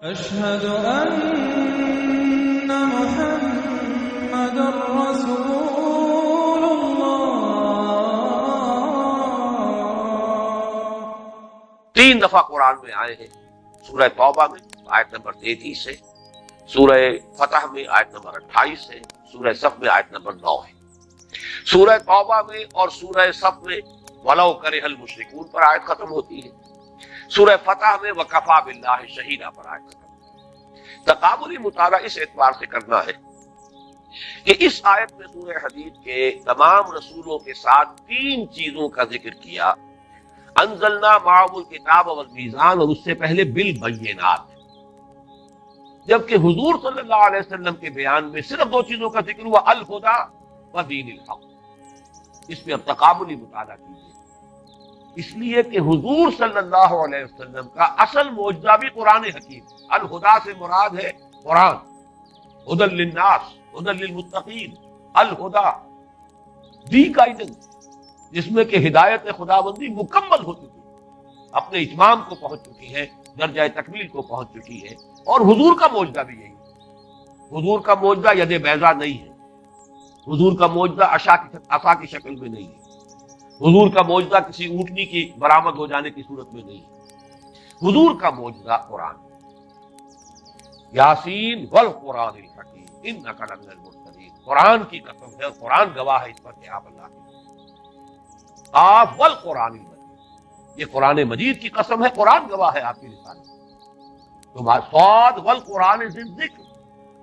أشهد أن محمد رسول الله۔ 3 دفعہ قرآن میں آئے ہیں، سورہ توبہ میں آیت نمبر 33 ہے، سورہ فتح میں آیت نمبر 28 ہے، سورہ صف میں آیت نمبر 9 ہے۔ سورہ توبہ میں اور سورہ صف میں وَلَوْ كَرِهَ الْمُشْرِكُونَ پر آیت ختم ہوتی ہے، سورہ فتح میں وَكَفَىٰ بِاللَّهِ شَهِيدًا پر آیت ختم۔ تقابلی مطالعہ اس اعتبار سے کرنا ہے کہ اس آیت میں سورہ حدید کے تمام رسولوں کے ساتھ 3 چیزوں کا ذکر کیا، انزلنا معهم الکتاب والمیزان، اور اس سے پہلے بالبینات، جبکہ حضور صلی اللہ علیہ وسلم کے بیان میں صرف 2 چیزوں کا ذکر ہوا، الہدی و دین الحق۔ اس میں اب تقابلی مطالعہ کیجیے، اس لیے کہ حضور صلی اللہ علیہ وسلم کا اصل معجزہ بھی قرآن حکیم، الہدی سے مراد ہے قرآن، ہدی للناس، ہدی للمتقین، الہدی دی گائیڈنس، جس میں کہ ہدایت خداوندی مکمل ہو چکی ہے، اپنے اتمام کو پہنچ چکی ہے، درجہ تکمیل کو پہنچ چکی ہے۔ اور حضور کا معجزہ بھی یہی ہے، حضور کا معجزہ ید بیضا نہیں ہے، حضور کا معجزہ عصا کی شکل میں نہیں ہے، حضور کا معجزہ کسی اونٹنی کی برآمد ہو جانے کی صورت میں نہیں ہے، حضور کا معجزہ قرآن۔ یاسین والقرآن الحکیم انک لمن المرسلین، قرآن کی قسم ہے، قرآن گواہ ہے اس پر کہ آپ اللہ کے قاف والقرآن المجید، یہ قرآن مجید کی قسم ہے، قرآن گواہ ہے آپ کی رسالت۔ تو صاد والقرآن ذی الذکر،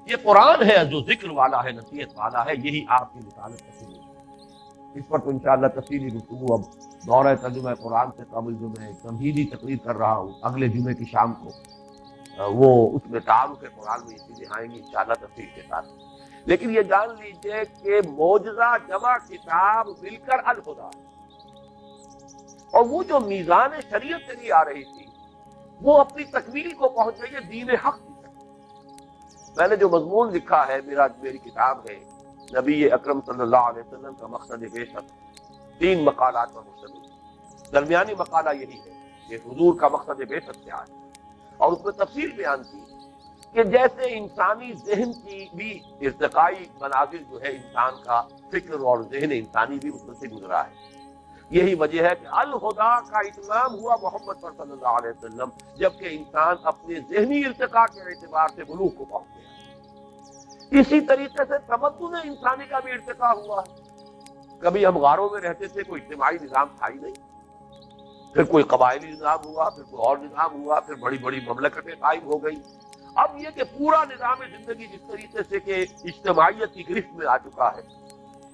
یہ قرآن ہے جو ذکر والا ہے، نصیحت والا ہے، یہی آپ کی رسالت کا ثبوت ہے۔ اس پر تو انشاءاللہ تفصیلی گفتگو اب دورہ ترجمہ قرآن سے قبل جو میں تمہیدی تقریر کر رہا ہوں اگلے جمعے کی شام کو، وہ اس میں تعارف قرآن میں یہ چیزیں آئیں گی انشاءاللہ تفصیل کے ساتھ۔ لیکن یہ جان لیجئے کہ معجزہ جمع کتاب مل کر الہدی، اور وہ جو میزان شریعت چلی آ رہی تھی وہ اپنی تکمیل کو پہنچ گئی ہے دین حق کی طرف۔ میں نے جو مضمون لکھا ہے، میری کتاب ہے نبی اکرم صلی اللہ علیہ وسلم کا مقصد بعثت، 3 مقالات پر مشتمل، درمیانی مقالہ یہی ہے کہ حضور کا مقصد بعثت کیا ہے، اور اس میں تفصیل بیان کی کہ جیسے انسانی ذہن کی بھی ارتقائی منازل جو ہے، انسان کا فکر اور ذہن انسانی بھی اس میں سے گزرا ہے، یہی وجہ ہے کہ الہدی کا اتمام ہوا محمد پر صلی اللہ علیہ وسلم، جبکہ انسان اپنے ذہنی ارتقاء کے اعتبار سے بلوغ کو پہنچ گیا۔ اسی طریقے سے تمدن انسانی کا بھی ارتقاء ہوا ہے۔ کبھی ہم غاروں میں رہتے تھے، کوئی اجتماعی نظام تھا ہی نہیں، پھر کوئی قبائلی نظام ہوا، پھر کوئی اور نظام ہوا، پھر بڑی بڑی مملکتیں قائم ہو گئی۔ اب یہ کہ پورا نظام زندگی جس طریقے سے کہ اجتماعیت کی گرفت میں آ چکا ہے،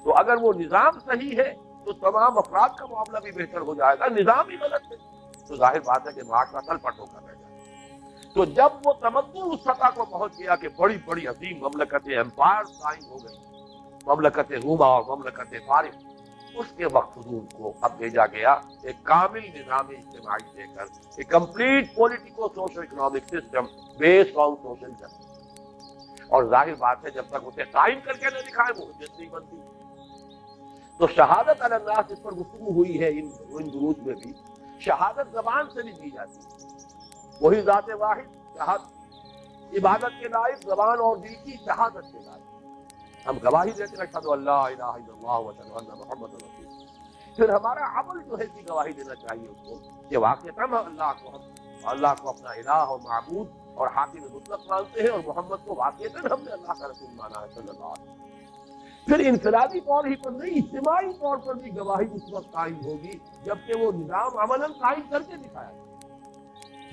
تو اگر وہ نظام صحیح ہے تو تمام افراد کا معاملہ بھی بہتر ہو جائے گا، نظام ہی غلط ہے تو ظاہر بات ہے کہ معاشرہ تل پٹ ہو کر رہ جائے گا۔ تو جب وہ تمدن اس سطح کو پہنچ گیا کہ بڑی بڑی عظیم مملکتیں، امپائر قائم ہو گئی، مملکت روما اور مملکت فارس، اس کے وقت حضور کو اب بھیجا گیا ایک کامل نظام اجتماعی دے کر، ایک complete politico social economic system based on social justice. اور ظاہر بات ہے جب تک اسے قائم کر کے نہ دکھائے وہ حجت نہیں بنتی۔ تو شہادت علی الناس اس پر گفتگو ہوئی ہے ان دروس میں بھی، شہادت زبان سے نہیں دی جاتی، وہی ذات واحد شہادت، عبادت کے لائق زبان اور دل کی شہادت کے لائق، ہم گواہی دیتے ہیں اشہد ان لا الہ الا اللہ و اشہد ان محمد رسول اللہ، پھر ہمارا عمل جو ہے کی گواہی دینا چاہیے اس کو کہ واقعتاً ہم اللہ کو اپنا الہ اور معبود اور حاکم مطلق مانتے ہیں، اور محمد کو واقعتاً ہم نے اللہ کا رسول مانا ہے صلی اللہ علیہ وسلم۔ پھر انفرادی طور ہی پر نہیں، اجتماعی طور پر بھی گواہی اس وقت قائم ہوگی جبکہ وہ نظام عملاً قائم کر کے دکھایا جائے،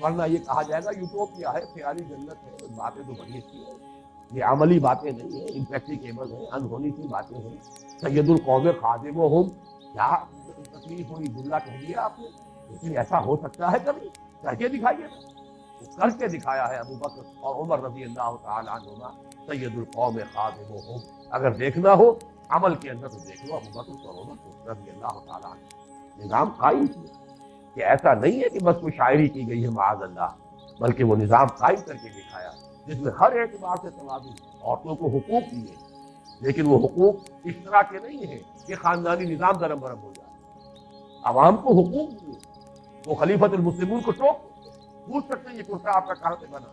ورنہ یہ کہا جائے گا یوٹوپیا ہے، خیالی جنت ہے، باتیں تو بڑی اچھی ہیں، یہ عملی باتیں نہیں ہیں، امپریکٹیکیبل ہیں، انہونی سی باتیں ہیں۔ سید القوم خادمہم، کیا تکلیف ہوئی، جملہ کہہ دیا آپ نے، لیکن ایسا ہو سکتا ہے کبھی؟ کر کے دکھائیے، کر کے دکھایا ہے ابو بکر اور عمر رضی اللہ تعالیٰ عنہما، سید القوم خادمہم۔ اگر دیکھنا ہو عمل کے اندر تو دیکھ لو ابو بکر اور عمر رضی اللہ تعالیٰ عنہ، نظام قائم کیا کہ ایسا نہیں ہے کہ بس کوئی شاعری کی گئی ہے معاذ اللہ، بلکہ وہ نظام قائم کر کے دکھایا جس میں ہر اعتبار سے توازن، عورتوں کو حقوق دیے، لیکن وہ حقوق اس طرح کے نہیں ہیں کہ خاندانی نظام درم برم ہو جائے، عوام کو حقوق دیے، وہ خلیفۃ المسلمون کو ٹوک پوچھ سکتے ہیں یہ کرتا آپ کا کہاں سے بنا،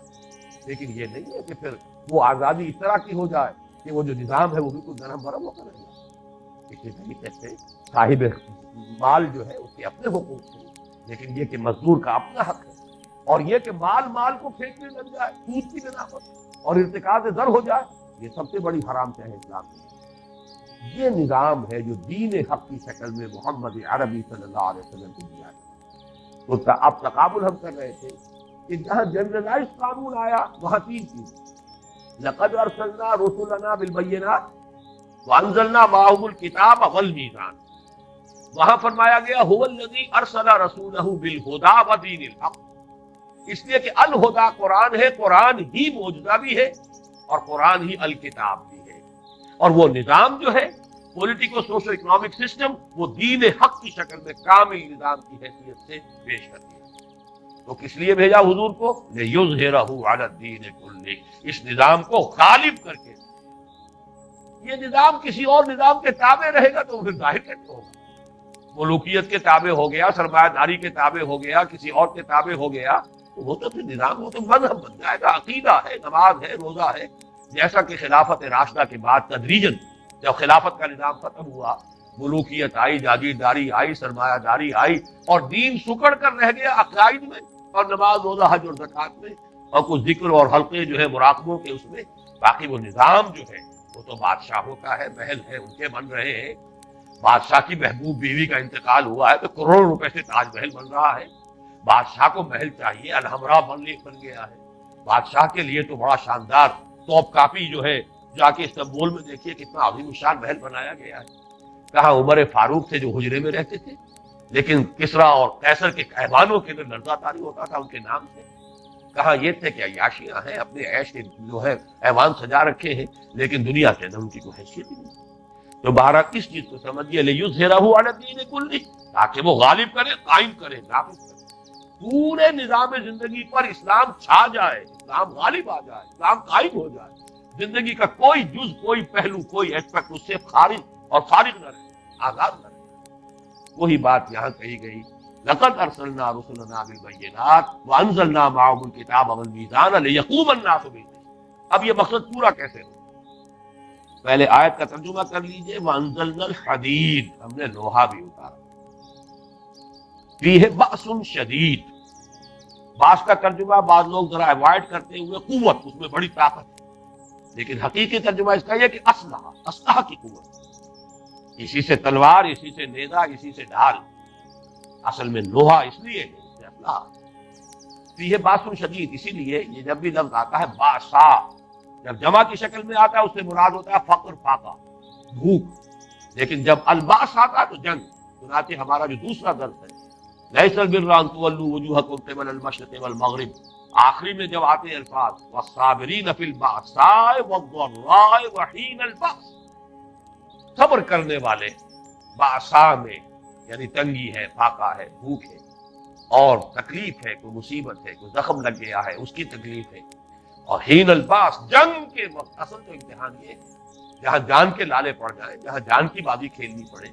لیکن یہ نہیں ہے کہ پھر وہ آزادی اس طرح کی ہو جائے کہ وہ جو نظام ہے وہ بالکل نرم برم ہو کر رہ جائے۔ اسی طریقے سے صاحب مال جو ہے اس کے اپنے حقوق ہیں، لیکن یہ کہ مزدور کا اپنا حق ہے، اور یہ کہ مال کو پھینکنے لگ جائے سود کی بنا پر اور ارتکاز زر ہو جائے، یہ سب سے بڑی حرام ہے اسلام میں۔ یہ نظام ہے جو دین حق کی شکل میں محمد عربی صلی اللہ علیہ وسلم کو دیا ہے۔ تو اب تقابل ہم کر رہے تھے کہ جہاں جنرلائز قانون آیا وہاں تین چیز، لقد ارسلنا رسلنا بالبینات وانزلنا معهم الکتاب والمیزان، وہاں فرمایا گیا هو الذی ارسل رسولہ بالہدی ودین الحق، اس لیے کہ الہدی قرآن ہے، قرآن ہی معجزہ بھی ہے اور قرآن ہی الکتاب بھی ہے، اور وہ نظام جو ہے پولیٹیکو سوشو اکنامک سسٹم وہ دین حق کی شکل میں کامل نظام کی حیثیت سے پیش کر دیا۔ تو کس لیے بھیجا حضور کو؟ لِیُظْہِرَہُ عَلَى الدِّینِ کُلِّہ، اس نظام کو غالب کر کے۔ یہ نظام کسی اور نظام کے تابع رہے گا تو پھر ظاہر کیسے ہوگا؟ ملوکیت کے تابع ہو گیا، سرمایہ داری کے تابع ہو گیا، کسی اور کے تابع ہو گیا تو وہ تو پھر نظام، وہ تو مذہب بن جائے گا، عقیدہ ہے، نماز ہے، روزہ ہے۔ جیسا کہ خلافت راشدہ کے بعد تدریجاً جب خلافت کا نظام ختم ہوا، ملوکیت آئی، جاگیرداری آئی، سرمایہ داری آئی، اور دین سکڑ کر رہ گیا عقائد میں اور نماز روزہ حج اور زکوٰۃ میں اور کچھ ذکر اور حلقے جو ہے مراقبوں کے اس میں، باقی وہ نظام جو ہے وہ تو بادشاہوں کا ہے، محل ہے، ان کے بن رہے ہیں۔ بادشاہ کی محبوب بیوی کا انتقال ہوا ہے تو کروڑوں روپے سے تاج محل بن رہا ہے۔ بادشاہ کو محل چاہیے، الحمرا بن گیا ہے۔ بادشاہ کے لیے تو بڑا شاندار توپ کاپی جو ہے، جا کے استنبول میں دیکھیے کتنا عظیم الشان محل بنایا گیا ہے۔ کہاں عمر فاروق تھے جو حجرے میں رہتے تھے، لیکن کسریٰ اور قیصر کے ایوانوں کے اندر لرزہ طاری ہوتا تھا ان کے نام سے۔ کہاں یہ تھے کہ عیاشیاں ہیں، اپنے عیش کے جو ہے ایوان سجا رکھے ہیں، لیکن دنیا کے اندر ان کی کوئی حیثیت ہی نہیں۔ تو بہرحال کس چیز کو سمجھیے، لِیُظْہِرَہُ عَلَى الدِّینِ کُلِّہ، تاکہ وہ غالب کرے، قائم کرے، نافذ کرے، پورے نظام زندگی پر اسلام چھا جائے، اسلام غالب آ جائے، اسلام قائم ہو جائے، زندگی کا کوئی جز، کوئی پہلو، کوئی ایسپیکٹ اس سے خارج اور فارغ نہ رہے، آزاد نہ رہے۔ وہی بات یہاں کہی گئی، لقد ارسلنا رسلنا بالبینات وانزلنا معهم الکتاب والمیزان لیقوم الناس بالقسط۔ اب یہ مقصد پورا کیسے ہو؟ پہلے آیت کا ترجمہ کر لیجئے، وانزلنا الحدید، ہم نے لوہا بھی اتارا، فیہ بأس شدید، باس کا ترجمہ بعض لوگ ذرا اوائڈ کرتے ہوئے قوت، اس میں بڑی طاقت ہے، لیکن حقیقی ترجمہ اس کا یہ کہ اسلحہ کی قوت، اسی سے تلوار، اسی سے نیزہ، اسی سے ڈھال، اصل میں لوہا اس لیے ہے، اس سے اسلحہ۔ فیہ باس شدید، اسی لیے یہ جب بھی لفظ آتا ہے باسا، جب جمع کی شکل میں آتا ہے اس سے مراد ہوتا ہے فقر، فاقہ، بھوک، لیکن جب الباس آتا ہے تو جنگ۔ چنانچہ ہمارا جو دوسرا درس ہے، لیس البر ان تولوا وجوہکم قبل المشرق والمغرب، آخری میں جب آتے ہیں الفاظ والصابرین فی البأساء والضراء وحین البأس، صبر کرنے والے بأساء میں، یعنی تنگی ہے، فاقہ ہے، بھوک ہے اور تکلیف ہے، کوئی مصیبت ہے، کوئی زخم لگ گیا ہے اس کی تکلیف ہے، اور حین الباس، جنگ کے وقت۔ اصل تو امتحان یہ ہے جہاں جان کے لالے پڑ جائیں، جہاں جان کی بازی کھیلنی پڑے،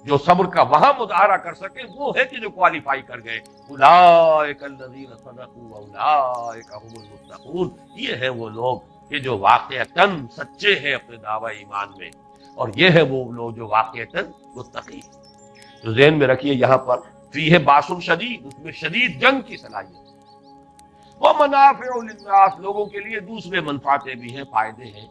جو صبر کا وہاں مظاہرہ کر سکے وہ ہے کہ جو کوالیفائی کر گئے، اولئک الذین صدقوا واولئک هم المتقون، یہ ہے وہ لوگ کہ جو واقعتاً سچے ہیں اپنے دعوی ایمان میں، اور یہ ہے وہ لوگ جو واقعتاً متقی ہیں۔ تو ذہن میں رکھیے یہاں پر فیہ باس شدید، اس میں شدید جنگ کی صلاحیت، ومنافع للناس، لوگوں کے لیے دوسرے منفعتیں بھی ہیں، فائدے ہیں۔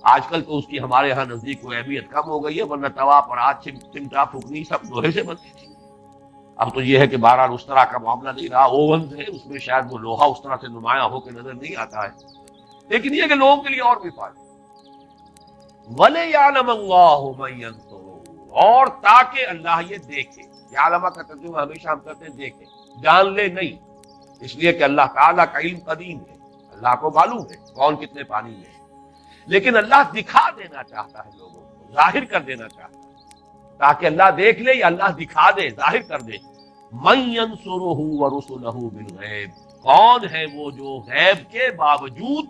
آج کل تو اس کی ہمارے ہاں نزدیک کوئی اہمیت کم ہو گئی ہے، ورنہ توا پر آج چمٹا پھکنی سب لوہے سے بنتی تھی۔ اب تو یہ ہے کہ بہرحال اس طرح کا معاملہ نہیں رہا، اوونز ہے اس میں شاید وہ لوہا اس طرح سے نمایاں ہو کے نظر نہیں آتا ہے، لیکن یہ کہ لوگوں کے لیے اور بھی فائدے۔ وَلِيَعْلَمَ اللَّهُ مَن يَنصُرُهُ، اور تاکہ اللہ یہ دیکھے، یعلم کا ترجمہ ہمیشہ ہم کرتے ہیں دیکھے، جان لے نہیں، اس لیے کہ اللہ تعالیٰ کا علم قدیم ہے، اللہ کو معلوم ہے کون کتنے پانی میں ہے، لیکن اللہ دکھا دینا چاہتا ہے لوگوں کو، ظاہر کر دینا چاہتا ہے، تاکہ اللہ دیکھ لے یا اللہ دکھا دے، ظاہر کر دے۔ من ينصرہ ورسلہ بالغیب، کون ہے وہ جو غیب کے باوجود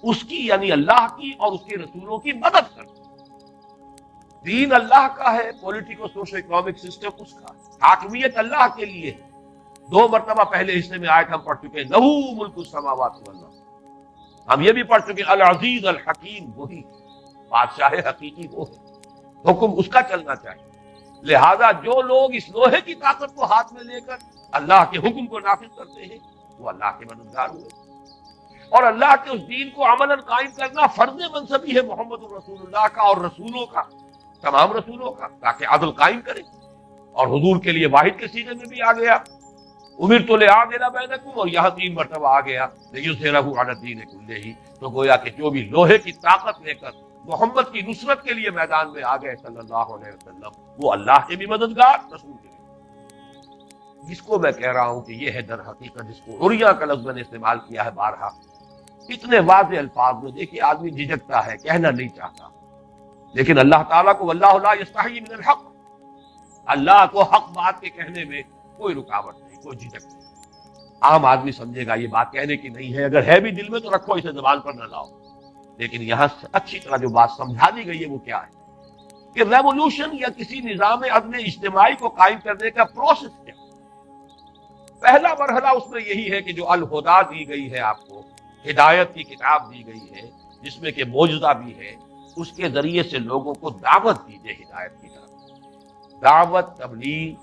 اس کی، یعنی اللہ کی اور اس کے رسولوں کی مدد کرتا ہے۔ دین اللہ کا ہے، پولیٹیکو سوشو اکنامک سسٹم اس کا، حاکمیت اللہ کے لیے ہے۔ 2 مرتبہ پہلے حصے میں آیت ہم پڑھ چکے ہیں، لہو ملک السماوات والارض، ہم یہ بھی پڑھ چکے العزیز الحکیم، وہی بادشاہ حقیقی وہ ہے، حکم اس کا چلنا چاہیے۔ لہذا جو لوگ اس لوہے کی طاقت کو ہاتھ میں لے کر اللہ کے حکم کو نافذ کرتے ہیں وہ اللہ کے مددگار ہوئے، اور اللہ کے اس دین کو عملاً قائم کرنا فرض منصبی ہے محمد الرسول اللہ کا اور رسولوں کا، تمام رسولوں کا، تاکہ عدل قائم کرے۔ اور حضور کے لیے واحد کے سینے میں بھی آ گیا امرت لأعدل بینکم، اور یہاں 3 مرتبہ آ گیا لیظہرہ علی الدین کلہ، تو گویا کہ جو بھی لوہے کی طاقت لے کر محمد کی نصرت کے لیے میدان میں آ گئے صلی اللہ علیہ وسلم، وہ اللہ کے بھی مددگار، رسول کے بھی۔ جس کو میں کہہ رہا ہوں کہ یہ ہے در حقیقت، جس کو عریہ کا لفظ میں نے استعمال کیا ہے بارہا، اتنے واضح الفاظ میں دیکھیے آدمی جھجکتا ہے، کہنا نہیں چاہتا، لیکن اللہ تعالیٰ کو واللہ لا یستحیی من الحق، اللہ کو حق بات کے کہنے میں کوئی رکاوٹ نہیں، کوئی جھجک نہیں۔ عام آدمی سمجھے گا یہ بات کہنے کی نہیں ہے، اگر ہے بھی دل میں تو رکھو، اسے زبان پر نہ لاؤ، لیکن یہاں سے اچھی طرح جو بات سمجھا دی گئی ہے وہ کیا ہے کہ ریولوشن یا کسی نظام عدل اجتماعی کو قائم کرنے کا پروسیس کیا، پہلا مرحلہ اس میں یہی ہے کہ جو الہدیٰ دی گئی ہے، آپ کو ہدایت کی کتاب دی گئی ہے جس میں کہ معجزہ بھی ہے، اس کے ذریعے سے لوگوں کو دعوت دیجیے ہدایت کی طرف، دعوت، تبلیغ،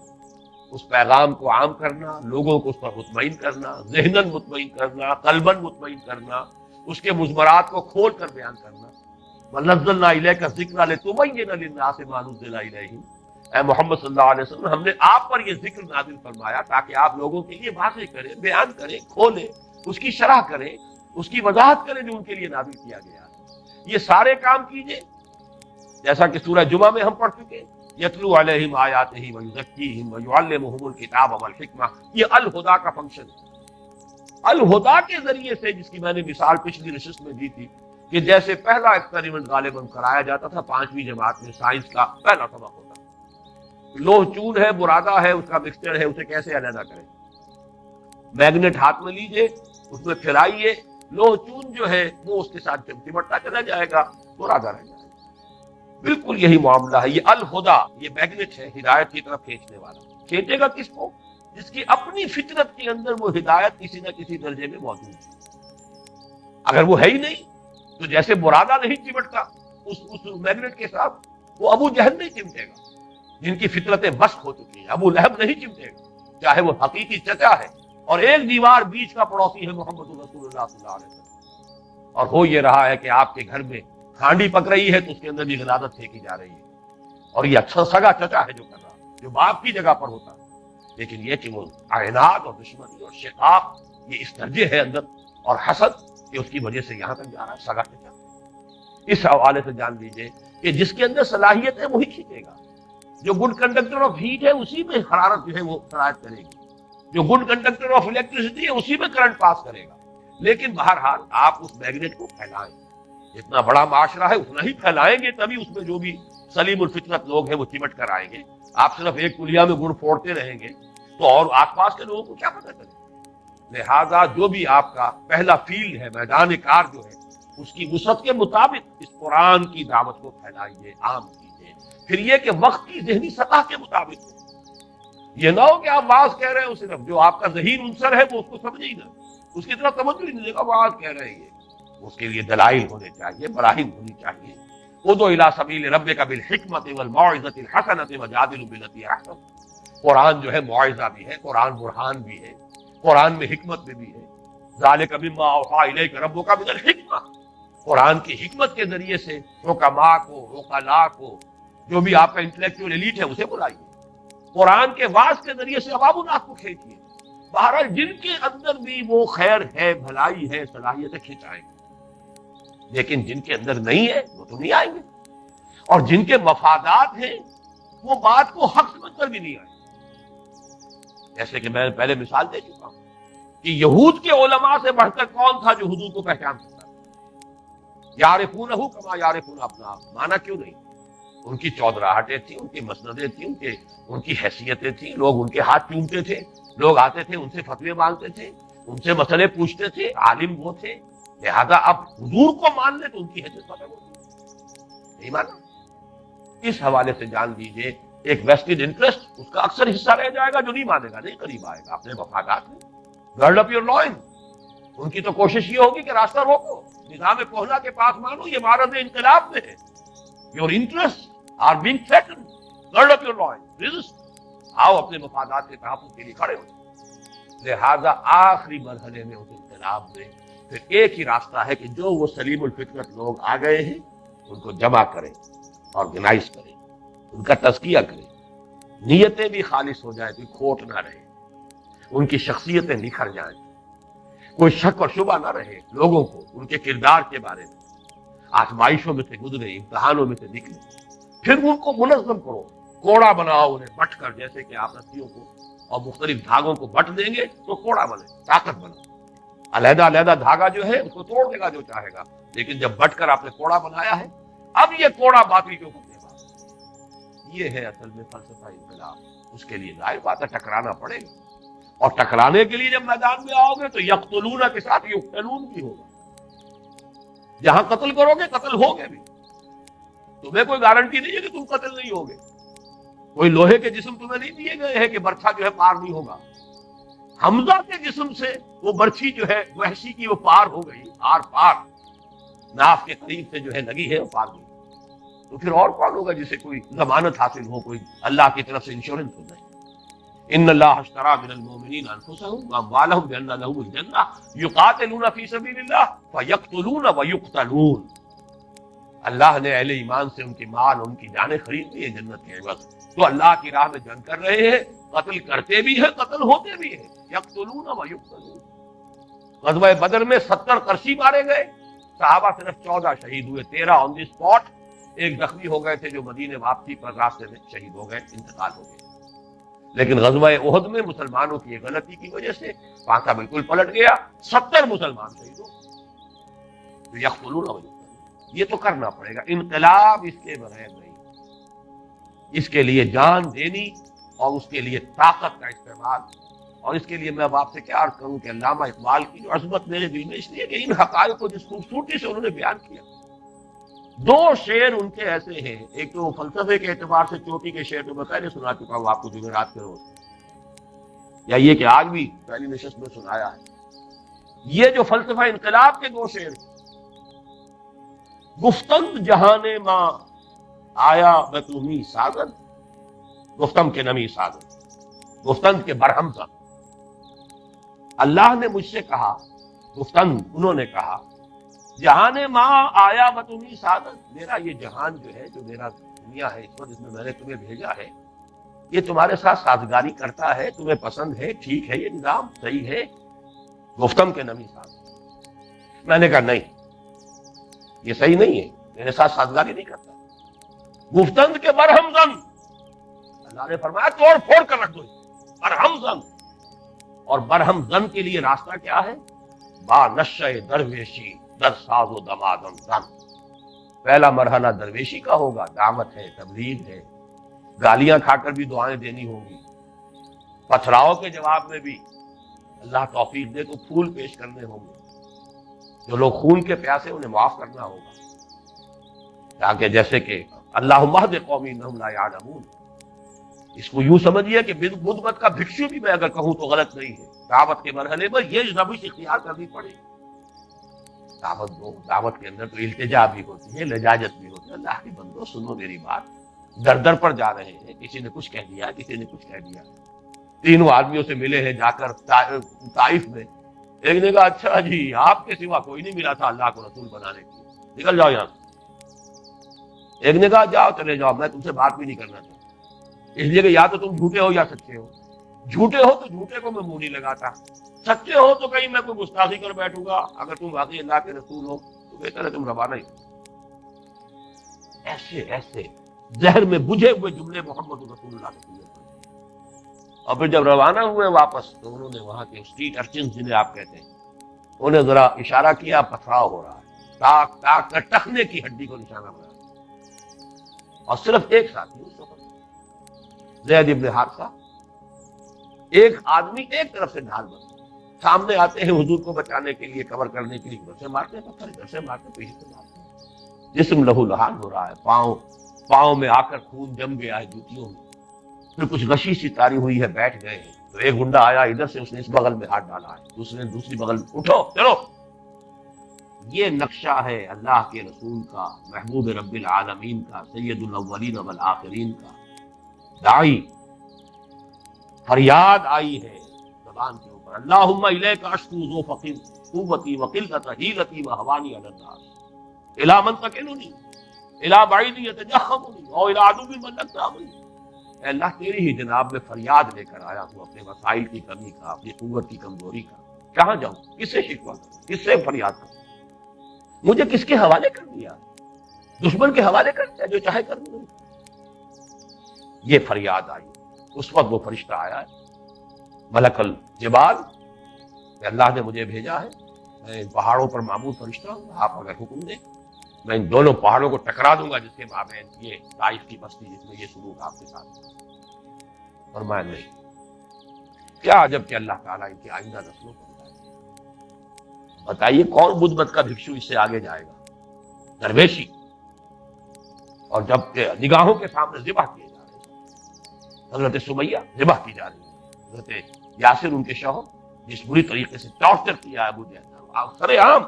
اس پیغام کو عام کرنا، لوگوں کو اس پر مطمئن کرنا، ذہناً مطمئن کرنا، قلباً مطمئن کرنا، اس کے مضمرات کو کھول کر بیان کرنا۔ وَنَزَّلْنَا إِلَيْكَ الذِّكْرَ لِتُبَيِّنَ لِلنَّاسِ مَا نُزِّلَ إِلَيْهِمْ، اے محمد صلی اللہ علیہ وسلم، ہم نے آپ پر یہ ذکر نازل فرمایا تاکہ آپ لوگوں کے لیے واضح کریں، بیان کریں، کھولیں، اس کی شرح کریں، اس کی وضاحت کریں جو ان کے لیے نازل کیا گیا ہے۔ یہ سارے کام کیجئے جیسا کہ سورہ جمعہ میں ہم پڑھ چکے، یتلو علیہم آیاتہ ویزکیہم ویعلمہم الکتاب والحکمہ، یہ الہدیٰ کا فنکشن ہے۔ الہدیٰ کے ذریعے سے، جس کی میں نے مثال پچھلی نشست میں دی تھی کہ جیسے پہلا ایکسپیریمنٹ غالباً کرایا جاتا تھا 5ویں جماعت میں، سائنس کا پہلا سبق ہوتا، لوہ چون ہے، برادہ ہے، اس کا مکسچر ہے، اسے کیسے علیحدہ کریں۔ میگنیٹ ہاتھ میں لیجئے، اس میں پھرائیے، لوہ چون جو ہے وہ اس کے ساتھ چمٹتا چلا جائے گا، برادہ رہ جائے گا۔ بالکل یہی معاملہ ہے، یہ الہدیٰ، یہ میگنیٹ ہے ہدایت کی طرف کھینچنے والا۔ کھینچے گا کس کو؟ جس کی اپنی فطرت کے اندر وہ ہدایت کسی نہ کسی درجے میں موجود ہے۔ اگر وہ ہے ہی نہیں تو جیسے برادہ نہیں چمٹتا اس میگنیٹ کے ساتھ، وہ ابو جہل نہیں چمٹے گا، جن کی فطرتیں مسخ ہو چکی ہیں۔ ابو لہب نہیں چمٹے گا، چاہے وہ حقیقی چچا ہے اور ایک دیوار بیچ کا پڑوسی ہے محمد رسول اللہ صلی اللہ علیہ وسلم، اور ہو یہ رہا ہے کہ آپ کے گھر میں ہانڈی پک رہی ہے تو اس کے اندر بھی غلاظت پھینکی جا رہی ہے، اور یہ اچھا سگا چچا ہے جو کر رہا ہے، جو باپ کی جگہ پر ہوتا ہے۔ لیکن یہ کہ وہ اعناد اور دشمنی اور شقاق یہ اس درجے ہے اندر، اور حسد کہ اس کی وجہ سے یہاں تک جا رہا ہے، سگا چچا۔ اس حوالے سے جان لیجئے کہ جس کے اندر صلاحیت ہے وہی کھینچے گا، جو گڈ کنڈکٹر آف ہیٹ ہے اسی میں حرارت جو ہے وہ سرایت کرے گی، جو گڈ کنڈکٹر آف الیکٹریسٹی ہے اسی میں کرنٹ پاس کرے گا۔ لیکن بہرحال آپ اس میگنیٹ کو پھیلائیں، جتنا بڑا معاشرہ ہے اتنا ہی پھیلائیں گے، تبھی اس میں جو بھی سلیم الفطرت لوگ ہیں وہ چمٹ کر آئیں گے۔ آپ صرف ایک کلیا میں گڑ پھوڑتے رہیں گے تو اور آس پاس کے لوگوں کو کیا پتہ چلے؟ لہذا جو بھی آپ کا پہلا فیلڈ ہے، میدان کار جو ہے، اس کی وسعت کے مطابق اس قرآن کی دعوت کو پھیلائیے، عام کیجیے۔ پھر یہ کہ وقت کی ذہنی سطح کے مطابق ہو، یہ نہ ہو کہ آپ واز کہہ رہے ہو، صرف جو آپ کا ذہین عنصر ہے وہ اس کو سمجھے ہی نہ، اس کی طرف توجہ ہی نہیں دے گا، واز کہہ رہے ہیں، اس کے لیے دلائل ہونے چاہیے، براہین ہونی چاہیے۔ ادعو الی سبیل ربک بالحکمۃ والموعظۃ الحسنۃ وجادل بالتی احسن۔ قرآن جو ہے معاوضہ بھی ہے، قرآن برہان بھی ہے، قرآن میں حکمت بھی ہے۔ ذالک مما اوحی الیک ربک من الحکمہ، قرآن کی حکمت کے ذریعے سے حکماء کو، عقلاء کو، جو بھی آپ کا انٹلیکچوئل ایلیٹ ہے اسے بلائیے، قرآن کے واعظ کے ذریعے سے عوام الناس کو کھینچیے۔ بہرحال جن کے اندر بھی وہ خیر ہے، بھلائی ہے، صلاحیتیں کھینچائیں گے، لیکن جن کے اندر نہیں ہے وہ تو نہیں آئیں گے، اور جن کے مفادات ہیں وہ بات کو حق سمجھ کر بھی نہیں آئیں گے۔ جیسے کہ میں پہلے مثال دے چکا ہوں کہ یہود کے علماء سے بڑھ کر کون تھا جو حضور کو پہچان سکتا تھا؟ یعرفونہ کما یعرفون ابناءہم، مانا کیوں نہیں؟ ان کی چودراہٹیں تھیں، ان کی مسندیں تھیں، ان کی حیثیتیں تھیں، لوگ ان کے ہاتھ چومتے تھے، لوگ آتے تھے ان سے فتوے مانگتے تھے، ان سے مسئلے پوچھتے تھے، عالم وہ تھے۔ لہذا اب حضور کو مان لے تو ان کی حیثیت ختم ہوگی، نہیں مانا۔ اس حوالے سے جان لیجیے ایک ویسٹڈ انٹرسٹ اس کا اکثر حصہ رہ جائے گا، جو نہیں مانے گا، نہیں قریب آئے گا اپنے مفادات میں۔ گرڈ اپ یور لوئن، ان کی تو کوشش یہ ہوگی کہ راستہ روکو، نظام کوہنا کے پاسمانوں یہ معرض انقلاب میں ہے. Your interest are being threatened. Gird up your line, resist. آؤ اپنے مفادات کے تحفظ کے لیے کھڑے ہو. لہذا آخری مرحلے میں اس انقلاب میں پھر ایک ہی راستہ ہے کہ جو وہ سلیم الفطرت لوگ آ گئے ہیں ان کو جمع کریں، آرگنائز کریں، ان کا تزکیہ کریں، نیتیں بھی خالص ہو جائیں، کوئی کھوٹ نہ رہے، ان کی شخصیتیں نکھر جائیں، کوئی شک اور شبہ نہ رہے لوگوں کو ان کے کردار کے بارے میں. آزمائشوں میں سے گزرے، امتحانوں میں سے نکلے، پھر ان کو منظم کرو، کوڑا بناؤ انہیں بٹ کر، جیسے کہ آپ رسیوں کو اور مختلف دھاگوں کو بٹ دیں گے تو کوڑا بنے، طاقت بنے. علیحدہ علیحدہ دھاگا جو ہے اس کو توڑ دے گا جو چاہے گا، لیکن جب بٹ کر آپ نے کوڑا بنایا ہے، اب یہ کوڑا باقی کے اوپر دے گا. یہ ہے اصل میں فلسفہ انقلاب. اس کے لیے ظاہر بات ہے ٹکرانا پڑے گا، اور ٹکرانے کے لیے جب میدان میں آؤ گے تو یقتلون کے ساتھ یقتلون بھی ہوگا. جہاں قتل کرو گے قتل ہوگے بھی. تمہیں کوئی گارنٹی نہیں ہے کہ تم قتل نہیں ہوگے. کوئی لوہے کے جسم تمہیں نہیں دیے گئے ہیں کہ برچھا جو ہے پار نہیں ہوگا. حمزہ کے جسم سے وہ برچھی جو ہے وحشی کی وہ پار ہو گئی، آر پار ناف کے قریب سے جو ہے لگی ہے وہ پار گئی. تو پھر اور کون ہوگا جسے کوئی ضمانت حاصل ہو، کوئی اللہ کی طرف سے انشورنس ہو جائے. ان اللہ اشترى من المؤمنین انفسهم واموالهم بان لهم الجنہ یقاتلون فی سبیل اللہ فیقتلون ویقتلون. اللہ نے اہل ایمان سے ان کی مال، ان کی جانیں خرید لی ہے جنت کے عوض. تو اللہ کی راہ میں جنگ کر رہے ہیں، قتل کرتے بھی ہیں، قتل ہوتے بھی ہیں. یقتلون ویقتلون. غزوہ بدر میں 70 قرشی مارے گئے، صحابہ صرف 14 شہید ہوئے، 13 آن دی اسپاٹ. ایک زخمی ہو گئے تھے جو مدینے واپسی پر راستے میں شہید ہو گئے، انتقال ہو گئے. لیکن غزوہ احد میں مسلمانوں کی غلطی کی وجہ سے پانسا بالکل پلٹ گیا، 70 مسلمان شہید ہو گئے. یقتلون ویقتلون. یہ تو کرنا پڑے گا. انقلاب اس کے بغیر نہیں. اس کے لیے جان دینی اور اس کے لیے طاقت کا استعمال. اور اس کے لیے میں اب آپ سے کیا عرض کروں کہ علامہ اقبال کی جو عظمت میرے دل میں اس لیے کہ ان حقائق کو جس خوبصورتی سے انہوں نے بیان کیا. 2 شعر ان کے ایسے ہیں. ایک تو فلسفے کے اعتبار سے چوٹی کے شعر تو میں پہلے سنا چکا ہوں آپ کو جمعرات کے روز، یا یہ کہ آج بھی پہلی نشست میں سنایا ہے. یہ جو فلسفہ انقلاب کے 2 شعر، گفتند جہان ماں آیا بتومی ساغر، گفتم کے نمی ساغر، گفتند کے برہم زن. اللہ نے مجھ سے کہا، گفتند انہوں نے کہا، جہان ماں آیا بتومی ساغر، میرا یہ جہان جو ہے، جو میرا دنیا ہے اس وقت، جس میں میں نے تمہیں بھیجا ہے، یہ تمہارے ساتھ سازگاری کرتا ہے، تمہیں پسند ہے، ٹھیک ہے، یہ نظام صحیح ہے. گفتم کے نمی ساغر. میں نے کہا نہیں، یہ صحیح نہیں ہے، میرے ساتھ سازگاری نہیں کرتا. گفتند کے برہم زن، اللہ نے فرمایا توڑ پھوڑ کر رکھ دو. برہم زن، اور برہم زن کے لیے راستہ کیا ہے؟ با نشہ درویشی در ساز و دمادم زن. پہلا مرحلہ درویشی کا ہوگا، دعوت ہے، تبلیغ ہے، گالیاں کھا کر بھی دعائیں دینی ہوں گی، پتھراؤ کے جواب میں بھی اللہ توفیق دے تو پھول پیش کرنے ہوں گے. جو لوگ خون کے پیاسے انہیں معاف کرنا ہوگا، تاکہ جیسے کہ اللہم اہد قومی انہم لا یعلمون. اس کو یوں سمجھیے کہ بدھ مت کا بھکشو بھی میں اگر کہوں تو غلط نہیں ہے. دعوت کے مرحلے میں یہ روش اختیار کرنی پڑے گی. دعوت کے اندر تو التجا بھی ہوتی ہے، لجاجت بھی ہوتی ہے. اللہ کے بندو سنو میری بات، در در پر جا رہے ہیں، کسی نے کچھ کہہ دیا، کسی نے کچھ کہہ دیا. 3 آدمیوں سے ملے ہیں جا کر طائف میں. ایک نے کہا اچھا جی آپ کے سوا کوئی نہیں ملا تھا اللہ کو رسول بنانے کے لیے، نکل جاؤ یہاں سے. ایک نے کہا جاؤ چلے جاؤ، میں تم سے بات بھی نہیں کرنا چاہتا، اس لیے کہ یا تو تم جھوٹے ہو یا سچے ہو. جھوٹے ہو تو جھوٹے کو میں منہ نہیں لگاتا، سچے ہو تو کہیں میں کوئی گستاخی کر بیٹھوں گا. اگر تم واقعی اللہ کے رسول ہو تو بہتر ہے تم روانہ ہی ہو. ایسے ایسے زہر میں بجھے ہوئے جملے محمد رسول اللہ کے لیے. اور پھر جب روانہ ہوئے واپس تو انہوں نے وہاں کے اسٹریٹ ارچنز جنہیں آپ کہتے ہیں، انہیں ذرا اشارہ کیا، پتھراؤ ہو رہا ہے، تاک تاک کر ٹخنے کی ہڈی کو نشانہ بنا. اور صرف ایک ساتھی اس وقت زید ابن حارثہ، ایک آدمی ایک طرف سے ڈھال بنا، سامنے آتے ہیں حضور کو بچانے کے لیے، کور کرنے کے لیے، ادھر سے مارتے ہیں پتھر، ادھر سے مارتے، پیچھے سے مارتے ہیں. جسم لہو لہان ہو رہا ہے، پاؤں میں آ کر خون جم گیا ہے جوتیوں میں. پھر کچھ غشی سی تاری ہوئی ہے، بیٹھ گئے ہیں. تو ایک گنڈا آیا ادھر سے، اس نے اس بغل میں ہاتھ ڈالا ہے، دوسرے نے دوسری بغل میں، اٹھو چلو. یہ نقشہ ہے اللہ کے رسول کا، محبوب رب العالمین کا، سید الاولین والآخرین کا۔ داعی فریاد آئی ہے زبان کے اوپر، اللہم الیک اشکو ذوف قوتی وقلت حیلتی وہوانی علی الناس الی من تکلنی الی بعید یتجہمنی او الی عدو من لقتہمنی۔ اے اللہ تیری ہی جناب میں فریاد لے کر آیا ہوں اپنے وسائل کی کمی کا، اپنی قوت کی کمزوری کا۔ کہاں جاؤں، کس سے شکوہ کروں، کس سے فریاد کروں؟ مجھے کس کے حوالے کر دیا؟ دشمن کے حوالے کر دیا، جو چاہے کر دوں۔ یہ فریاد آئی، اس وقت وہ فرشتہ آیا ہے ملک الجبال کہ اللہ نے مجھے بھیجا ہے، میں ان پہاڑوں پر معمول فرشتہ ہوں، آپ اگر حکم دیں میں ان دونوں پہاڑوں کو ٹکرا دوں گا جس کے مابین یہ طائف کی بستی جس میں یہ سلوک آپ کے ساتھ۔ فرمایا نہیں۔ کیا عجب کہ اللہ تعالیٰ ان کی آئندہ نسلوں کو بتائیے کون بدھ مت کا بھکشو اس سے آگے جائے گا؟ درویشی۔ اور جب کہ نگاہوں کے سامنے ذبح کیے جا رہے ہیں، حضرت سمیہ ذبح کی جا رہی ہے، حضرت یاسر ان کے شوہر جس بری طریقے سے ٹارچر کیا ہے ابو جہل سر عام،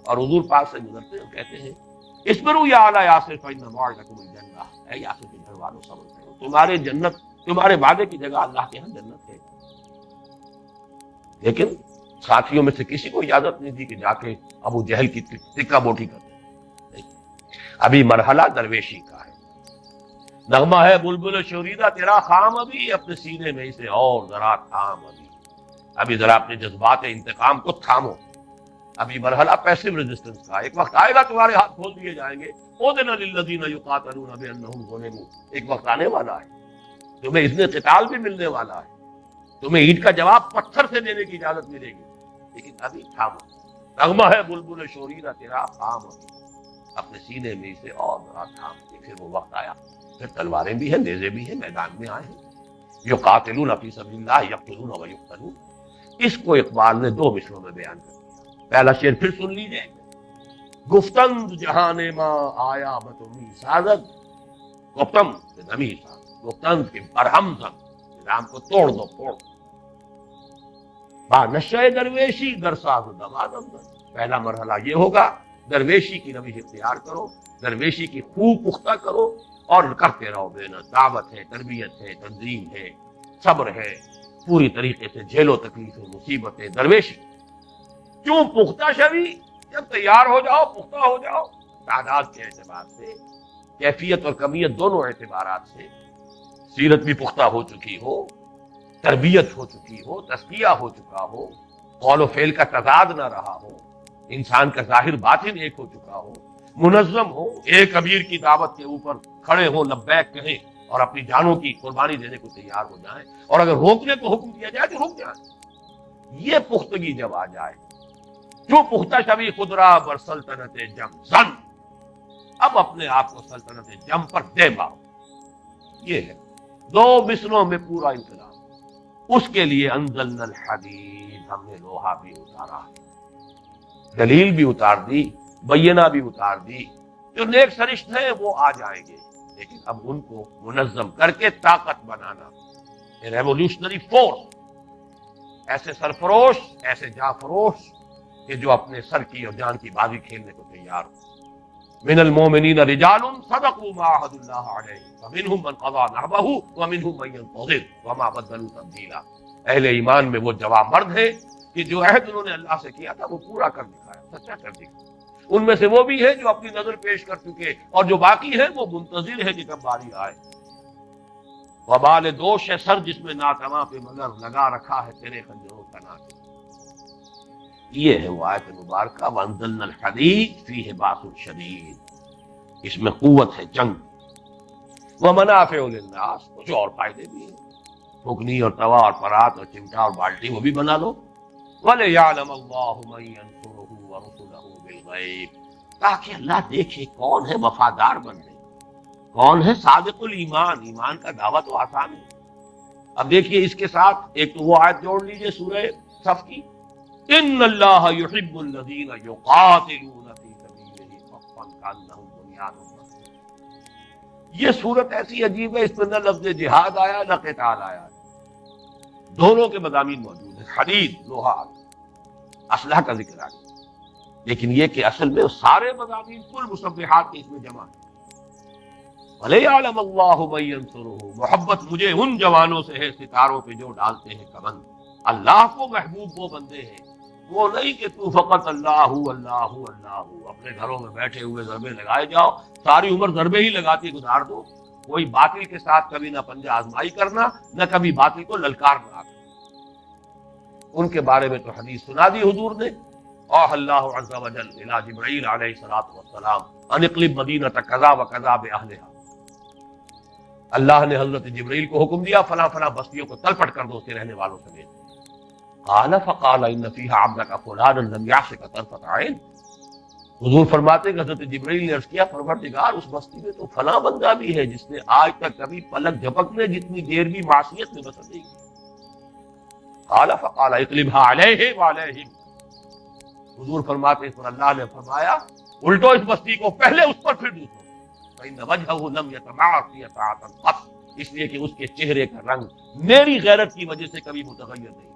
اور حضور پاک سے گزرتے ہیں کہتے ہیں اصبروا یا اعلی یاسر فإن موعدکم الجنہ، اے یاسر کے گھر والوں صبر کرو، تمہارے جنت، تمہارے وعدے کی جگہ اللہ کے ہاں جنت ہے۔ لیکن ساتھیوں میں سے کسی کو اجازت نہیں دی کہ جا کے ابو جہل کی ٹکا بوٹی کر دے۔ ابھی مرحلہ درویشی کا ہے۔ نغمہ ہے بلبل شوریدہ تیرا خام ابھی، اپنے سینے میں اسے اور ذرا تھام ابھی، ابھی ذرا اپنے جذبات انتقام کو تھامو۔ ابھی مرحلہ پیسو ریزسٹنس کا، ایک وقت آئے گا تمہارے ہاتھ کھول دیے جائیں گے، اذن للذین یقاتلون بانہم ظلموا، ایک وقت آنے والا ہے تمہیں اذن قتال بھی ملنے والا ہے، تمہیں اینٹ کا جواب پتھر سے دینے کی اجازت ملے گی، لیکن ابھی تھامو۔ نغمہ ہے بلبل شوریدہ تیرا خام ابھی، اپنے سینے میں اسے اور ذرا تھام دے۔ پھر وہ وقت آیا، پھر تلواریں بھی ہیں، نیزے بھی ہیں، میدان میں آئے ہیں، یقاتلون فی سبیل اللہ یقتلون و یقتلون۔ اس کو اقبال نے دو مصروں میں بیان کر دیا۔ پہلا شعر پھر سن لیجئے، گفتند جہان ماں آیا بتمی سازد، گفتم نمی ساز، گفتند کے برہم زن، نظام کو توڑ دو پھوڑ دو، با نشہ درویشی در ساز دمادم زن۔ پہلا مرحلہ یہ ہوگا، درویشی کی روش اختیار کرو، درویشی کی خوب پختہ کرو، اور کرتے رہو محنت، دعوت ہے، تربیت ہے، تنظیم ہے، صبر ہے، پوری طریقے سے جھیلو تکلیفیں، مصیبتیں، درویشی۔ کیوں پختہ شوی، جب تیار ہو جاؤ، پختہ ہو جاؤ، تعداد کے اعتبار سے، کیفیت اور کمیت دونوں اعتبارات سے، سیرت بھی پختہ ہو چکی ہو، تربیت ہو چکی ہو، تزکیہ ہو چکا ہو، قول و فعل کا تضاد نہ رہا ہو، انسان کا ظاہر باطن ایک ہو چکا ہو، منظم ہو، ایک امیر کی دعوت کے اوپر کھڑے ہو، لبیک کہیں اور اپنی جانوں کی قربانی دینے کو تیار ہو جائیں، اور اگر روکنے کو حکم دیا جائے تو رک جائیں۔ یہ پختگی جب آ جائے، جو پختہ شوی خدرا بر سلطنت جم زن، اب اپنے آپ کو سلطنت جم پر دے مارو۔ یہ ہے دو مصروں میں پورا انقلاب۔ اس کے لیے انزلنا الحدید، ہم نے لوہا بھی اتارا، دلیل بھی اتار دی، بینہ بھی اتار دی۔ جو نیک سرشت ہیں وہ آ جائیں گے، لیکن اب ان کو منظم کر کے طاقت بنانا، ریولیوشنری فورس، ایسے سرفروش، ایسے جانفروش کہ جو اپنے سر کی اور جان کی بازی کھیلنے کو تیار ہو۔ من المومنین رجال صدقوا ما عاهدوا اللہ علیہ فمنهم من قضى نحبه ومنهم من ينتظر وما بدلوا تبدیلا۔ اہل ایمان میں وہ جوان مرد ہیں کہ جو عہد انہوں نے اللہ سے کیا تھا وہ پورا کر دکھایا، سچا کر دکھایا۔ ان میں سے وہ بھی ہیں جو اپنی نظر پیش کر چکے، اور جو باقی ہیں وہ منتظر ہے کہ کب باری آئے۔ وبال دوش ہے سر جس میں ناتواں پہ مگر لگا رکھا ہے تیرے خنجروں کا ناچ۔ یہ ہے وہ آیت مبارکہ وانزلنا الحدید فیہ باس شدید، اس میں قوت ہے جنگ، ومنافع للناس، کچھ اور فائدے بھی ہیں، پھکنی اور توا اور پرات اور چمٹا اور بالٹی وہ بھی بنا لو۔ وَلِيَعْلَمَ اللَّهُ مَن يَنصُرُهُ وَرُسُلَهُ بِالْغَيْبِ، تاکہ اللہ دیکھے کون ہے وفادار بندے، کون ہے صادق الایمان۔ ایمان کا دعویٰ تو آسان ہے۔ اب دیکھیے اس کے ساتھ ایک تو وہ آیت جوڑ لیجئے سورہ صف کی، ان اللہ یحب الذین یقاتلون فی سبیلہ صفا کانہم بنیان مرصوص۔ یہ صورت ایسی عجیب ہے، اس میں نہ لفظ جہاد آیا نہ قتال آیا، دونوں کے مضامین موجود ہیں، حدید لوہا، اسلحہ کا ذکر آ گیا۔ لیکن یہ کہ اصل میں سارے مضامین کل مسبحات کے اس میں جمع ہے. وَلِيَعْلَمَ اللَّهُ مَن يَنصُرُهُ، محبت مجھے ان جوانوں سے ہے ستاروں پہ جو ڈالتے ہیں کمند. اللہ کو محبوب وہ بندے ہیں، وہ نہیں کہ تو فقط اللہ اللہ اللہ اپنے گھروں میں بیٹھے ہوئے ضربے لگائے جاؤ، ساری عمر ضربے ہی لگاتی گزار دو، کوئی باطل کے ساتھ کبھی نہ پنجہ آزمائی کرنا، نہ کبھی باطل کو للکارنا. ان کے بارے میں تو حدیث سنا دی حضور نے. اوح اللہ عز وجل الی جبرائیل علیہ الصلوۃ والسلام ان اقلب مدینہ کذا و کذا باہلھا، اللہ نے حضرت جبرائیل کو حکم دیا فلاں فلاں بستیوں کو تلپٹ کر دو اس کے رہنے والوں سمیت. قال فقال ان فیھا عبدک فلانا لم یعصک طرفۃ عین. حضور فرماتے کہ حضرت جبرائیل نے عرض کیا پروردگار اس بستی میں تو فلاں بندہ بھی ہے جس نے آج تک کبھی پلک جھپکنے جتنی دیر بھی معصیت میں بسر نہیں کی. قال فقال اقلبها علیہ وعلیہم. حضور فرماتے اس پر اللہ نے فرمایا الٹو اس بستی کو پہلے اس پر پھر دوسروں. فإن وجهه لم يتمعر قط، اس لیے کہ اس کے چہرے کا رنگ میری غیرت کی وجہ سے کبھی متغیر نہیں.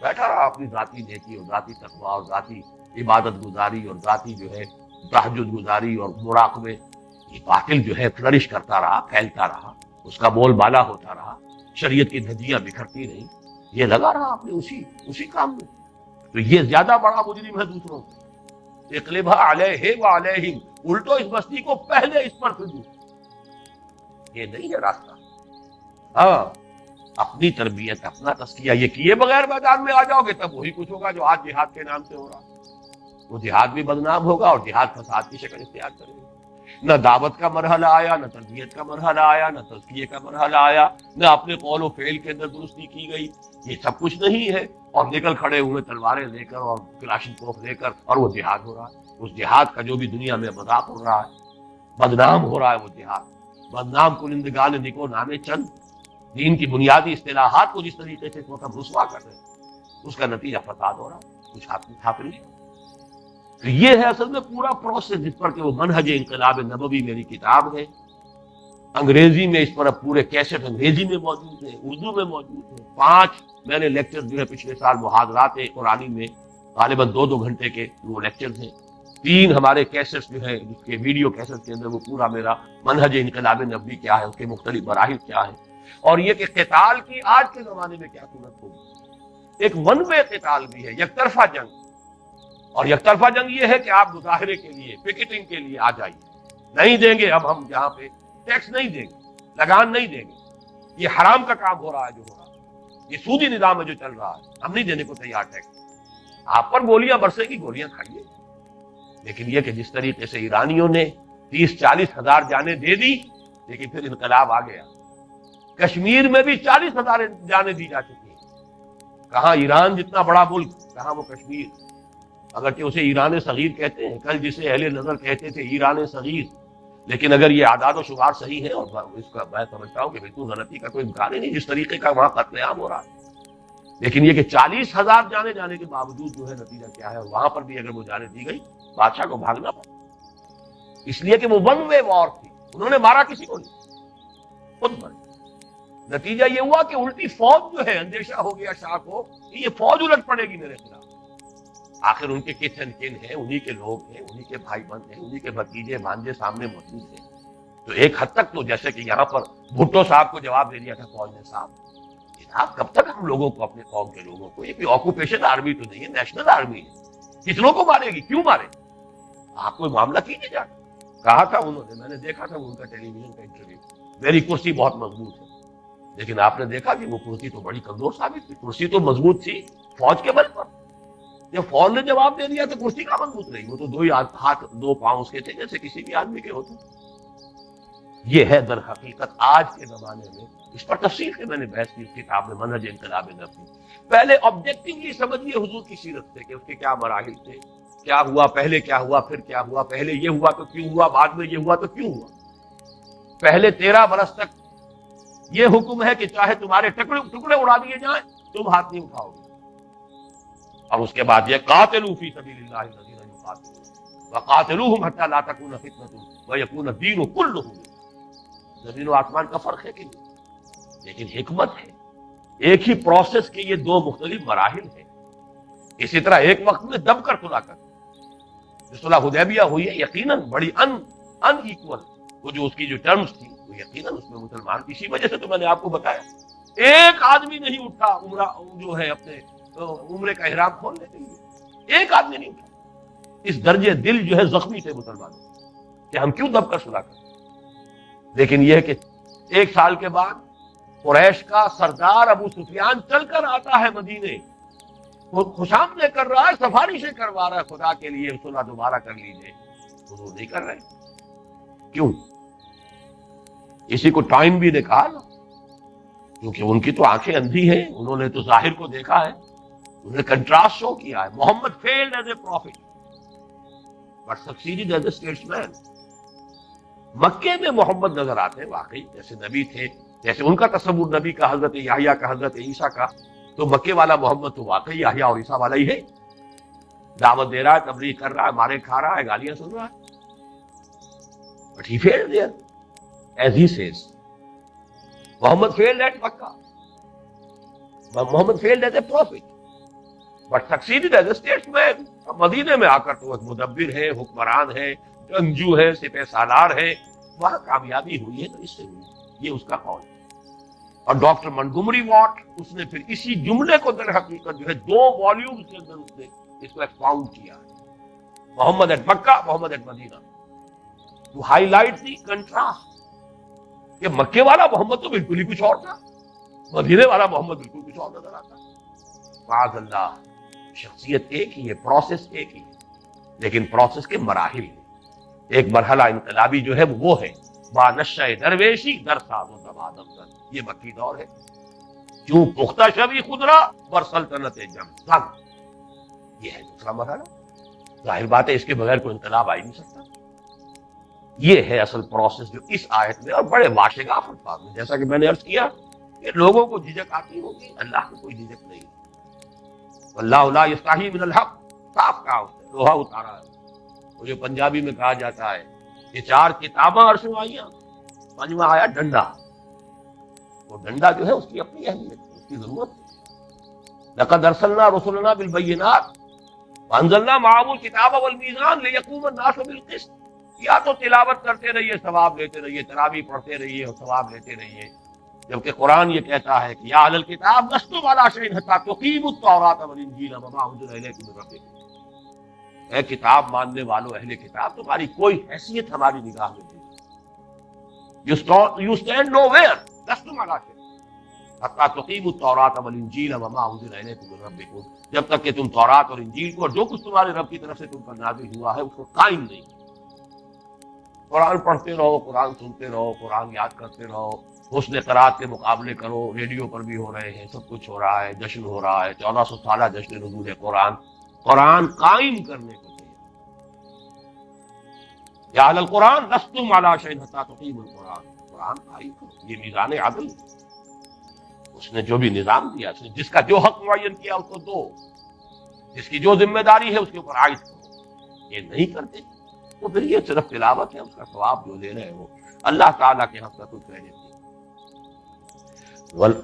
بیٹھا رہا اپنی ذاتی نیکی اور ذاتی تقویٰ اور ذاتی عبادت گزاری اور ذاتی جو ہے تہجد گزاری اور مراقبے، یہ باطل جو ہے فلرش کرتا رہا، پھیلتا رہا، اس کا بول بالا ہوتا رہا، شریعت کی دھجیاں بکھرتی رہی، یہ لگا رہا اپنے اسی کام میں. تو یہ زیادہ بڑا مجرم ہے دوسروں سے. اقلبها علیہ وعلیہم، الٹو اس بستی کو پہلے اس پر پھر دوسروں. یہ نہیں ہے راستہ. ہاں اپنی تربیت، اپنا تزکیہ یہ کیے بغیر میدان میں آ جاؤ گے تب وہی کچھ ہوگا جو آج جہاد کے نام سے ہو رہا. وہ جہاد بھی بدنام ہوگا اور جہاد فساد کی شکل اختیار کرے گا. نہ دعوت کا مرحلہ آیا، نہ تربیت کا مرحلہ آیا، نہ تزکیے کا مرحلہ آیا، نہ اپنے قول و فعل کے اندر درستی کی گئی. یہ سب کچھ نہیں ہے اور نکل کھڑے ہوئے تلواریں لے کر اور کلاشنکوف لے کر، اور وہ جہاد ہو رہا ہے. اس جہاد کا جو بھی دنیا میں مذاق ہو رہا ہے، بدنام ہو رہا ہے وہ جہاد. بدنام کنندگان نکو نامے چند دین کی بنیادی اصطلاحات کو جس طریقے سے اس وقت رسوا کر رہے ہیں، اس کا نتیجہ فساد ہو رہا ہے. کچھ حاصل نہیں. تو یہ ہے اصل میں پورا پروسیس جس پر کہ وہ منہج انقلاب نبوی میری کتاب ہے. انگریزی میں اس پر اب پورے کیسٹ انگریزی میں موجود ہیں، اردو میں موجود ہیں. 5 میں نے لیکچر جو ہے پچھلے سال محاضرات قرآنی میں غالباً 2 گھنٹے کے وہ لیکچرز ہیں. 3 ہمارے کیسٹس جو ہیں جس کے ویڈیو کیسٹ کے اندر وہ پورا میرا منہج انقلاب نبوی کیا ہے، اس کے مختلف مراحل کیا ہیں، اور یہ کہ قتال کی آج کے زمانے میں کیا صورت ہوگی. ایک ون وے قتال بھی ہے، یک طرفہ جنگ. اور یک طرفہ جنگ یہ ہے کہ آپ مظاہرے کے لیے، پکیٹنگ کے لیے آ جائیے، نہیں دیں گے اب ہم یہاں پہ ٹیکس نہیں دیں گے، لگان نہیں دیں گے، یہ حرام کا کام ہو رہا ہے جو ہو رہا ہے، یہ سودی نظام ہے جو چل رہا ہے، ہم نہیں دینے کو تیار ٹیکس. آپ پر گولیاں برسے گی، گولیاں کھائیے. لیکن یہ کہ جس طریقے سے ایرانیوں نے 30-40 ہزار جانیں دے دی، لیکن پھر انقلاب آ گیا. کشمیر میں بھی 40 ہزار جانیں دی جا چکی ہیں. کہاں ایران جتنا بڑا ملک، کہاں وہ کشمیر. اگرچہ اسے ایران صغیر کہتے ہیں، کل جسے اہل نظر کہتے تھے ایران صغیر، لیکن اگر یہ اعداد و شمار صحیح ہے، اور اس کا میں سمجھتا ہوں کہ بالکل غلطی کا کوئی امکان ہی نہیں جس طریقے کا وہاں قتل عام ہو رہا ہے. لیکن یہ کہ 40 ہزار جانے جانے کے باوجود جو ہے نتیجہ کیا ہے، وہاں پر بھی اگر وہ جانے دی گئی بادشاہ کو بھاگنا پڑا، اس لیے کہ وہ ون وے وار تھی. انہوں نے مارا کسی کو نہیں، خود مرے. نتیجہ یہ ہوا کہ الٹی فوج جو ہے، اندیشہ ہو گیا شاہ کو کہ یہ فوج الٹ پڑے گی میرے خلاف. آخر ان کے کس اینڈ کن ہیں، انہی کے لوگ ہیں، انہی کے بھائی بند ہیں، انہی کے بھتیجے بھانجے سامنے موجود ہیں. تو ایک حد تک تو جیسے کہ یہاں پر بھٹو صاحب کو جواب دے دیا تھا فوج نے، صاحب جناب کب تک ہم لوگوں کو، اپنے قوم کے لوگوں کو، یہ کوئی آکوپیشن آرمی تو نہیں ہے، نیشنل آرمی ہے، کتنوں کو مارے گی، کیوں مارے؟ آپ کوئی معاملہ کیجیے جا. کہا تھا انہوں نے، میں نے دیکھا تھا ان کا ٹیلی ویژن کا انٹرویو، میری کرسی بہت مضبوط ہے. لیکن آپ نے دیکھا کہ وہ کرسی تو بڑی کمزور ثابت تھی. کرسی تو مضبوط تھی فوج کے بل پر. جب فوج نے جواب دے دیا تو کرسی کا مضبوط رہی. وہ تو 2 ہاتھ 2 پاؤں اس کے تھے جیسے کسی بھی آدمی کے ہوتے. یہ ہے در حقیقت آج کے زمانے میں. اس پر تفصیل سے میں نے بحث کی اس کتاب میں منہج انقلاب نبوی. پہلے آبجیکٹیولی سمجھیے حضور کی سیرت سے کہ اس کے کیا مراحل تھے، کیا ہوا، پہلے کیا ہوا، پھر کیا ہوا، پہلے یہ ہوا تو کیوں ہوا، بعد میں یہ ہوا تو کیوں ہوا. پہلے 13 برس تک یہ حکم ہے کہ چاہے تمہارے ٹکڑے اڑا دیے جائیں تم ہاتھ نہیں اٹھاؤ گے. اور اس کے بعد یہ قاتلوا فی سبیل اللہ الذین یقاتلون وقاتلوہم حتی لا تکون فتنۃ ویکون الدین کلہ للہ. زمین و آسمان کا فرق ہے کہ نہیں، لیکن حکمت ہے. ایک ہی پروسیس کے یہ 2 مختلف مراحل ہیں. اسی طرح ایک وقت میں دب کر خدا کر جو صلح حدیبیہ ہوئی ہے یقیناً بڑی ان ایکول، وہ جو اس کی جو ٹرمز تھی وہ یقیناً اس میں مسلمان اسی وجہ سے تو میں نے آپ کو بتایا ایک آدمی نہیں اٹھا عمرہ جو ہے اپنے عمرے کا احرام کھولنے کے لیے، ایک آدمی نہیں اٹھا۔ اس درجے دل جو ہے زخمی تھے مسلمانوں کہ ہم کیوں دب کر صلح کریں۔ لیکن یہ ہے کہ ایک سال کے بعد قریش کا سردار ابو سفیان چل کر آتا ہے مدینے، وہ خوشامدیں کر رہا ہے، سفارشیں کروا رہا ہے خدا کے لیے صلح دوبارہ کر لیجیے، وہ نہیں کر رہے۔ کیوں؟ اسی کو ٹائم بھی نے کہا نا، کیونکہ ان کی تو آنکھیں اندھی ہیں، انہوں نے تو ظاہر کو دیکھا ہے، انہوں نے کنٹراسٹ شو کیا ہے۔ Muhammad failed as a prophet but succeeded as a statesman. مکے میں محمد نظر آتے ہیں واقعی جیسے نبی تھے، جیسے ان کا تصور نبی کا، حضرت یحییٰ کا، حضرت عیسیٰ کا، تو مکے والا محمد تو واقعی یحییٰ اور عیسیٰ والا ہی ہے، دعوت دے رہا ہے، تبلیغ کر رہا ہے، مارے کھا رہا ہے، گالیاں سن رہا ہے۔ But he failed there, as he says. Muhammad failed at Makkah. Muhammad failed as a prophet, but succeeded as a statesman. اب مدینے میں آ کر تو ایک مدبر ہے، حکمران ہے، جنگجو ہے، سپہ سالار ہے، وہاں کامیابی ہوئی ہے تو اس سے ہوئی، یہ اس کا قول ہے۔ اور ڈاکٹر منگومری واٹ اس نے پھر اسی جملے کو در حقیقت جو ہے 2 والیومز کے اندر اس نے اس کو ایکسپاؤنڈ کیا ہے، Muhammad at Mecca, Muhammad at Medina, to highlight the contrast کہ مکے والا محمد تو بالکل ہی کچھ اور تھا، مدینے والا محمد بالکل کچھ اور نظر آتا۔ معاذ اللہ، شخصیت ایک ہی ہے، پروسیس ایک ہی ہے، لیکن پروسیس کے مراحل ہیں۔ ایک مرحلہ انقلابی جو ہے وہ ہے با نشہ درویشی در ساز و زبان افضل، یہ مکی دور ہے۔ کیوں پختہ شبی خدرا بر سلطنت جم سنگ، یہ ہے دوسرا مرحلہ۔ ظاہر بات ہے اس کے بغیر کوئی انقلاب آ ہی نہیں سکتا۔ یہ ہے اصل پروسیس جو اس آیت میں اور بڑے واشگاف الفاظ میں، جیسا کہ میں نے عرض کیا کہ لوگوں کو جھجک آتی ہوگی، اللہ کو کوئی جھجک نہیں۔ واللہ لا یستحی من الحق، صاف کہا اس نے، لوہا اتارا ہے۔ وہ جو پنجابی میں کہا جاتا ہے کہ 4 کتاباں عرش میں آئیاں، 5واں آیا ڈنڈا۔ وہ ڈنڈا جو ہے اس کی اپنی اہمیت، اس کی ضرورت ہے۔ لقد ارسلنا رسلنا بالبینات وانزلنا معهم الکتاب والمیزان لیقوم الناس بالقسط۔ یا تو تلاوت کرتے رہیے، ثواب لیتے رہیے، تراویح پڑھتے رہیے اور ثواب لیتے رہیے، جبکہ قرآن یہ کہتا ہے کہ یا اہل الکتاب لستم علی شیء حتی تقیموا التوراۃ والانجیل وما انزل الیکم من ربکم۔ اے کتاب ماننے والو، اہل کتاب، تمہاری کوئی حیثیت ہماری نگاہ میں نہیں، یو اسٹینڈ نو ویئر، لستم علی شیء حتی تقیموا التوراۃ والانجیل وما انزل الیکم من ربکم، جب تک کہ تم تورات اور انجیل کو اور جو کچھ تمہارے رب کی طرف سے تم پر نازل ہوا ہے اس کو قائم نہیں۔ قرآن پڑھتے رہو، قرآن سنتے رہو، قرآن یاد کرتے رہو، حسن قرات کے مقابلے کرو، ریڈیو پر بھی ہو رہے ہیں، سب کچھ ہو رہا ہے، جشن ہو رہا ہے، 1400 سالہ جشن نزول قرآن، قرآن قائم کرنے کو چاہیے۔ یا اہل القرآن لستم علی شیء حتی تقیموا القرآن، قرآن قائم کرو، یہ میزان عدل۔ اس نے جو بھی نظام دیا، اس نے جس کا جو حق معین کیا اس کو دو، جس کی جو ذمہ داری ہے اس کے اوپر عائد کرو۔ یہ نہیں کرتے تو پھر یہ صرف تلاوت ہے، اس کا ثواب جو لے رہے ہو اللہ تعالیٰ کے حق کا کچھ کریڈٹ نہیں۔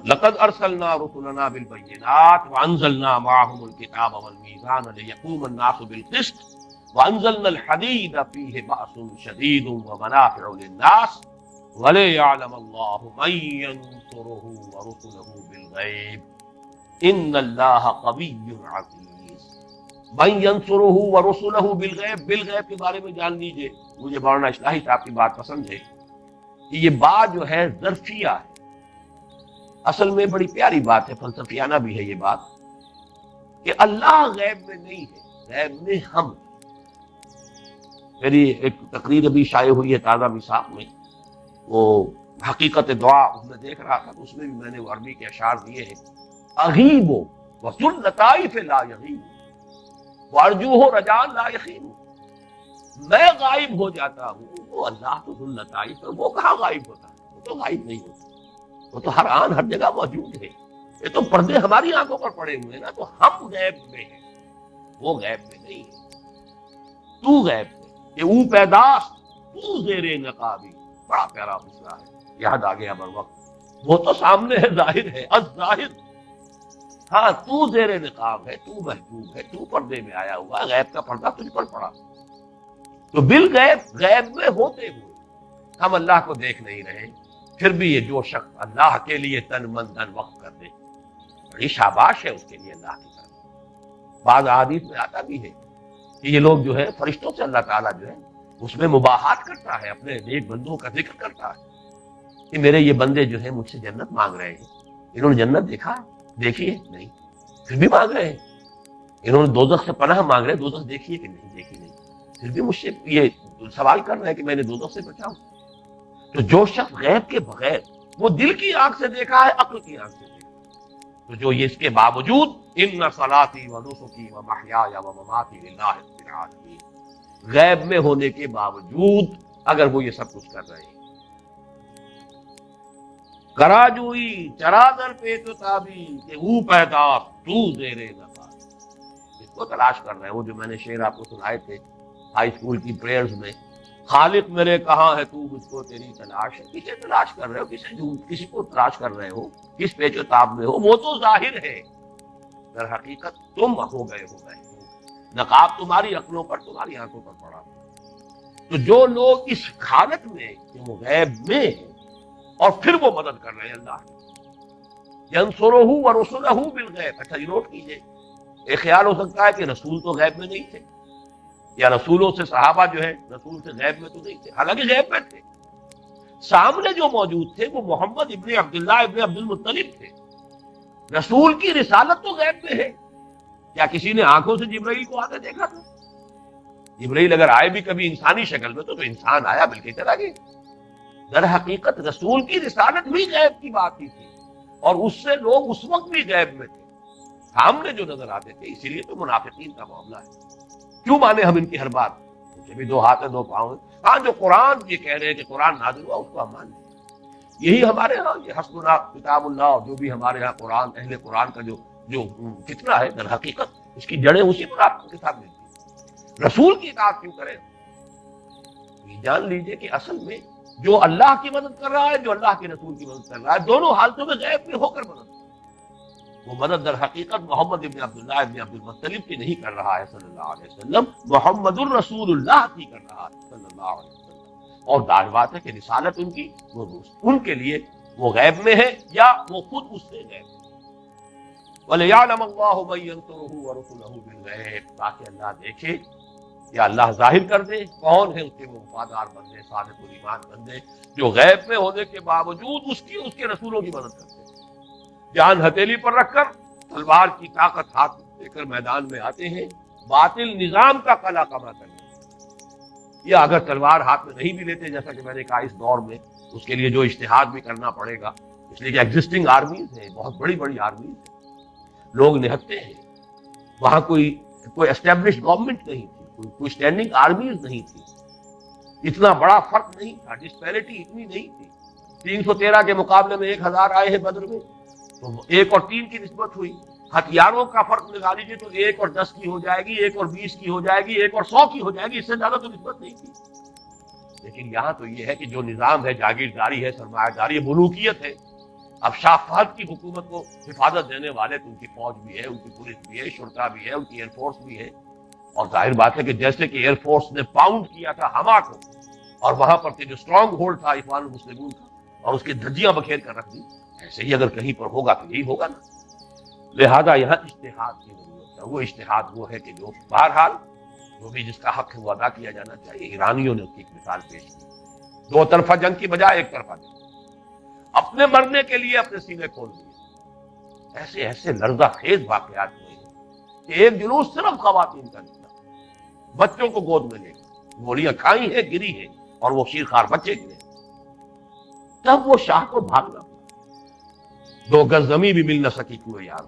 لقد ارسلنا رسلنا بالبینات وانزلنا معهم الکتاب والمیزان لیقوم الناس بالقسط وانزلنا الحدید فیہ بأس شدید ومنافع للناس ولیعلم اللہ من ینصرہ ورسلہ بالغیب ان اللہ قوی عزیز۔ من ینصرہ ورسلہ بالغیب، بالغیب کے بارے میں جان لیجئے، مجھے مولانا اصلاحی صاحب کی بات پسند ہے کہ یہ بات جو ہے ظرفیہ ہے، اصل میں بڑی پیاری بات ہے، فلسفیانہ بھی ہے یہ بات کہ اللہ غیب میں نہیں ہے، غیب میں ہم۔ میری ایک تقریر ابھی شائع ہوئی ہے تازہ میثاق میں، وہ حقیقت دعا اس میں دیکھ رہا تھا، اس میں بھی میں نے وہ عربی کے اشعار دیے ہیں، اغیب وذو اللطائف لا یغیب وارجوہ رجاء لا یخیب۔ میں غائب ہو جاتا ہوں، وہ اللہ تو ذو اللطائف ہے، وہ کہاں غائب ہوتا ہے، وہ تو غائب نہیں ہوتا، وہ تو ہر آن ہر جگہ موجود ہے۔ یہ تو پردے ہماری آنکھوں پر پڑے ہوئے ہیں نا، تو ہم غیب میں ہیں، وہ غیب میں نہیں ہے۔ تو غیب میں، یہ او پیداست تو زیر نقابی، بڑا پیارا مسئلہ ہے، یاد آ گیا بر وقت۔ وہ تو سامنے ہے، ظاہر ہے، الظاہر، ہاں تو زیر نقاب ہے، تو محجوب ہے، تو پردے میں آیا ہوا ہے، غیب کا پردہ تجھ پر پڑا۔ تو بالغیب غیب میں ہوتے ہوئے ہم اللہ کو دیکھ نہیں رہے، پھر بھی یہ جو شخص اللہ کے لیے تن من دھن وقت کر دے، بڑی شاباش ہے اس کے لیے اللہ کی طرف۔ بعض احادیث میں آتا بھی ہے کہ یہ لوگ جو ہے فرشتوں سے اللہ تعالیٰ جو ہے اس میں مباحثات کرتا ہے، اپنے نیک بندوں کا ذکر کرتا ہے کہ میرے یہ بندے جو ہیں مجھ سے جنت مانگ رہے ہیں، انہوں نے جنت دیکھی ہے نہیں، پھر بھی مانگ رہے ہیں۔ انہوں نے دوزخ سے پناہ مانگ رہے ہیں، دوزخ دیکھی ہے کہ نہیں دیکھی نہیں، پھر بھی مجھ سے یہ سوال کر رہے ہیں کہ میں نے دوزخ سے بچاؤں۔ تو جو شخص غیب کے بغیر وہ دل کی آنکھ سے دیکھا ہے، عقل کی آنکھ سے دیکھا، تو جو یہ اس کے باوجود ان صلاتی و نسکی و محیای و مماتی للہ رب العالمین، غیب میں ہونے کے باوجود اگر وہ یہ سب کچھ کر رہے ہیں، کراجوئی چرادر پہ تو تابی کہ او پیدا تو زیر نفاذ، اس کو تلاش کر رہے ہیں۔ وہ جو میں نے شعر آپ کو سنائے تھے ہائی اسکول کی پریئرز میں، خالق میرے کہاں ہے تو مجھ کو تیری تلاش ہے، کسے تلاش کر رہے ہو، کسی کو تلاش کر رہے ہو، کس پیچ و تاب میں ہو، وہ تو ظاہر ہے، در حقیقت تم ہو گئے نقاب تمہاری عقلوں پر، تمہاری آنکھوں پر پڑا۔ تو جو لوگ اس حالت میں کہ وہ غیب میں ہیں اور پھر وہ مدد کر رہے ہیں اللہ ینصرہ ورسلہ بالغیب، اچھا یہ نوٹ کیجئے، ایک خیال ہو سکتا ہے کہ رسول تو غیب میں نہیں تھے، یا رسولوں سے صحابہ جو ہے رسول سے غیب میں تو نہیں تھے، حالانکہ غیب میں تھے، سامنے جو موجود تھے وہ محمد ابن عبداللہ ابن عبد المطلب تھے۔ رسول کی رسالت تو غیب میں ہے، کیا کسی نے آنکھوں سے جبرائیل کو آتے دیکھا تھا؟ جبرائیل اگر آئے بھی کبھی انسانی شکل میں تو انسان آیا مل کے چلا گیا۔ در حقیقت رسول کی رسالت بھی غیب کی بات ہی تھی، اور اس سے لوگ اس وقت بھی غیب میں تھے، سامنے جو نظر آتے تھے، اسی لیے تو منافقین کا معاملہ ہے۔ کیوں مانے ہم ان کی ہر بات؟ مجھے بھی دو ہاتھ ہیں دو پاؤں ہیں، ہاں جو قرآن یہ کہہ رہے ہیں کہ قرآن نازل ہوا اس کو ہم مانیں، یہی ہمارے ہاں یہ حسبنا کتاب اللہ، جو بھی ہمارے ہاں قرآن اہل قرآن کا جو فتنہ ہے، در حقیقت اس کی جڑیں اسی پر آپ کے ساتھ ملتی ہیں۔ رسول کی اطاعت کیوں کریں؟ یہ جان لیجئے کہ اصل میں جو اللہ کی مدد کر رہا ہے، جو اللہ کے رسول کی مدد کر رہا ہے، دونوں حالتوں میں غیب میں ہو کر مدد کر رہا ہے۔ وہ مدد در حقیقت محمد ابن عبداللہ ابن عبد المطلب کی نہیں کر رہا ہے صلی اللہ علیہ وسلم، محمد الرسول اللہ کی کر رہا ہے صلی اللہ علیہ وسلم۔ اور ظاہر بات ہے کہ رسالت ان کی وہ ان کے لیے وہ غیب میں ہے یا وہ خود اس سے غیب ہے۔ وَلِيَعْلَمَ اللَّهُ مَن يَنصُرُهُ وَرُسُلَهُ بِالْغَيْبِ، تاکہ اللہ دیکھے یا اللہ ظاہر کر دے کون ہے اس کے وفادار بندے، صادق الایمان بندے جو غیب میں ہونے کے باوجود اس کے رسولوں کی مدد کرتے ہیں، جان ہتھیلی پر رکھ کر تلوار کی طاقت ہاتھ لے کر میدان میں آتے ہیں، باطل نظام کا قلع کما کرنے، یا اگر تلوار ہاتھ میں نہیں بھی لیتے، جیسا کہ میں نے کہا اس دور میں اس کے لیے جو اجتہاد بھی کرنا پڑے گا، اس لیے کہ ایگزسٹنگ آرمیز ہیں، بہت بڑی بڑی آرمیز ہیں، لوگ نہتے ہیں، وہاں کوئی اسٹیبلش گورنمنٹ نہیں تھی، کوئی اسٹینڈنگ آرمیز نہیں تھی، اتنا بڑا فرق نہیں تھا، ڈسپیرٹی اتنی نہیں تھی۔ 313 کے مقابلے میں 1000 آئے ہیں بدر میں، تو 1 اور 3 کی نسبت ہوئی، ہتھیاروں کا فرق نکال لیجیے تو 1 اور 10 کی ہو جائے گی، 1 اور 20 کی ہو جائے گی، 1 اور 100 کی ہو جائے گی، اس سے زیادہ تو نسبت نہیں تھی۔ لیکن یہاں تو یہ ہے کہ جو نظام ہے، جاگیرداری ہے، سرمایہ داری ہے، ملوکیت ہے۔ اب شاہ فہد کی حکومت کو حفاظت دینے والے تو ان کی فوج بھی ہے، ان کی پولیس بھی ہے، شرطا بھی ہے، ان کی ایئر فورس بھی ہے، اور ظاہر بات ہے کہ جیسے کہ ایئر فورس نے پاؤنڈ کیا تھا حما کو، اور وہاں پر جو اسٹرانگ ہولڈ تھا اخوان المسلمون کا، اور اس کی دھجیاں بکھیر کر رکھ دی، ایسے ہی اگر کہیں پر ہوگا تو یہی ہوگا نا۔ لہذا یہاں اجتہاد کی ضرورت ہے، وہ اجتہاد وہ ہے کہ جو بہرحال جو بھی جس کا حق ہے وہ ادا کیا جانا چاہیے۔ ایرانیوں نے اس کی ایک مثال پیش کی، 2 طرفہ جنگ کی بجائے 1 طرفہ جنگ، اپنے مرنے کے لیے اپنے سینے کھول دیے۔ ایسے ایسے لرزہ خیز واقعات ہوئے ہیں کہ ایک جلوس صرف خواتین کا نکلا، بچوں کو گود میں لے کر گولیاں کھائی ہیں، گری ہیں، اور وہ شیرخوار بچے گرے، تب وہ شاہ کو بھاگنا پڑا، 2 گز زمین بھی مل نہ سکی کوئی یار۔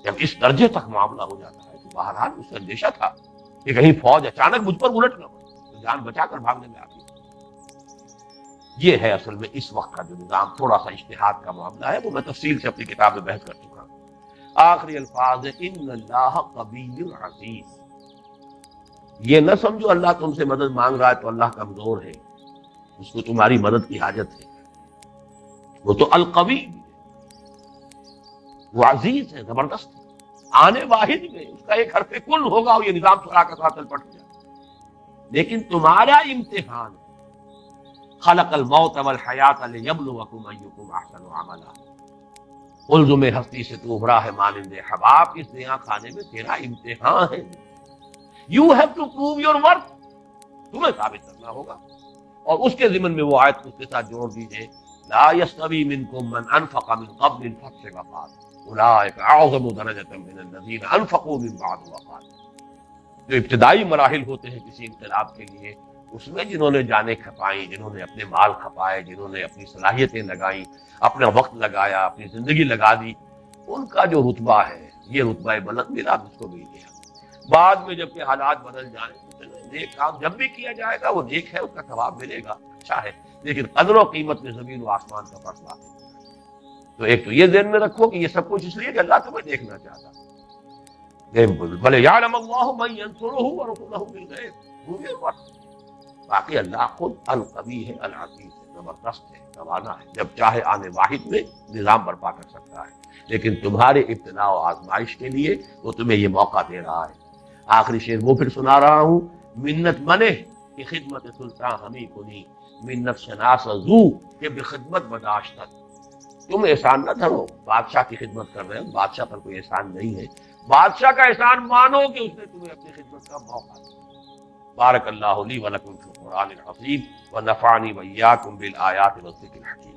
جب اس درجے تک معاملہ ہو جاتا ہے تو بہرحال اسے اندیشہ تھا کہ کہیں فوج اچانک مجھ پر الٹ نہ پڑے، تو جان بچا کر بھاگنے میں آتی۔ یہ ہے اصل میں اس وقت کا جو نظام، تھوڑا سا اجتہاد کا معاملہ ہے، وہ میں تفصیل سے اپنی کتاب میں بحث کر چکا ہوں۔ آخری الفاظ ہے ان اللہ قوی عزیز۔ یہ نہ سمجھو اللہ تم سے مدد مانگ رہا ہے تو اللہ کمزور ہے، اس کو تمہاری مدد کی حاجت ہے، وہ تو القوی ہے، وہ عزیز ہے، زبردست ہے، آنے واحد میں اس کا ایک حرف کل ہوگا اور یہ نظام سرا کا ساتھ پٹ جائے۔ لیکن تمہارا امتحان خلق الموت والحیات لیبلوکم ایکم احسن عملا، الزم ہستی سے تو ابھرا ہے مانند حباب، اس دنیا کھانے میں تیرا امتحان ہے. You have to prove your worth, تمہیں ثابت کرنا ہوگا. اور اس کے ضمن میں وہ آیت اس کے ساتھ جوڑ دیجئے، لا یستوی منکم من انفق من قبل الفتح وقاتل اولئک اعظم درجۃ من الذین انفقوا من بعد وقاتلوا. جو ابتدائی مراحل ہوتے ہیں کسی انقلاب کے لیے، اس میں جنہوں نے جانیں کھپائیں، جنہوں نے اپنے مال کھپائے، جنہوں نے اپنی صلاحیتیں لگائیں، اپنا وقت لگایا، اپنی زندگی لگا دی، ان کا جو رتبہ ہے یہ رتبہ بلند ملا مجھ کو بھی گیا. بعد میں جب کہ حالات بدل جائیں، نیک کام جب بھی کیا جائے گا وہ نیک ہے، اس کا ثواب ملے گا، اچھا ہے، لیکن قدر و قیمت میں زمین و آسمان کا فرق ہے. تو ایک تو یہ ذہن میں رکھو کہ یہ سب کچھ اس لیے کہ اللہ تمہیں دیکھنا چاہتا. بھلے یعلم اللہ من ینصرہ ورسلہ بالغیب، باقی اللہ خود القوی ہے، العزیز ہے، زبردست ہے، توانا ہے، جب چاہے آنے واحد میں نظام برپا کر سکتا ہے. لیکن تمہارے ابتلاء و آزمائش کے لیے وہ تمہیں یہ موقع دے رہا ہے. آخری شعر وہ پھر سنا رہا ہوں، منت منے کہ خدمت سلطان ہمیں کنی، منت شناس زو کہ بخدمت بداشتت. تم احسان نہ دھرو، بادشاہ کی خدمت کر رہے ہو، بادشاہ پر کوئی احسان نہیں ہے، بادشاہ کا احسان مانو کہ اس نے تمہیں اپنی خدمت کا موقع دیا. بارک اللہ لی ولکم فی القرآن العظیم ونفعنی وإیاکم بالآیات والذکر الحکیم.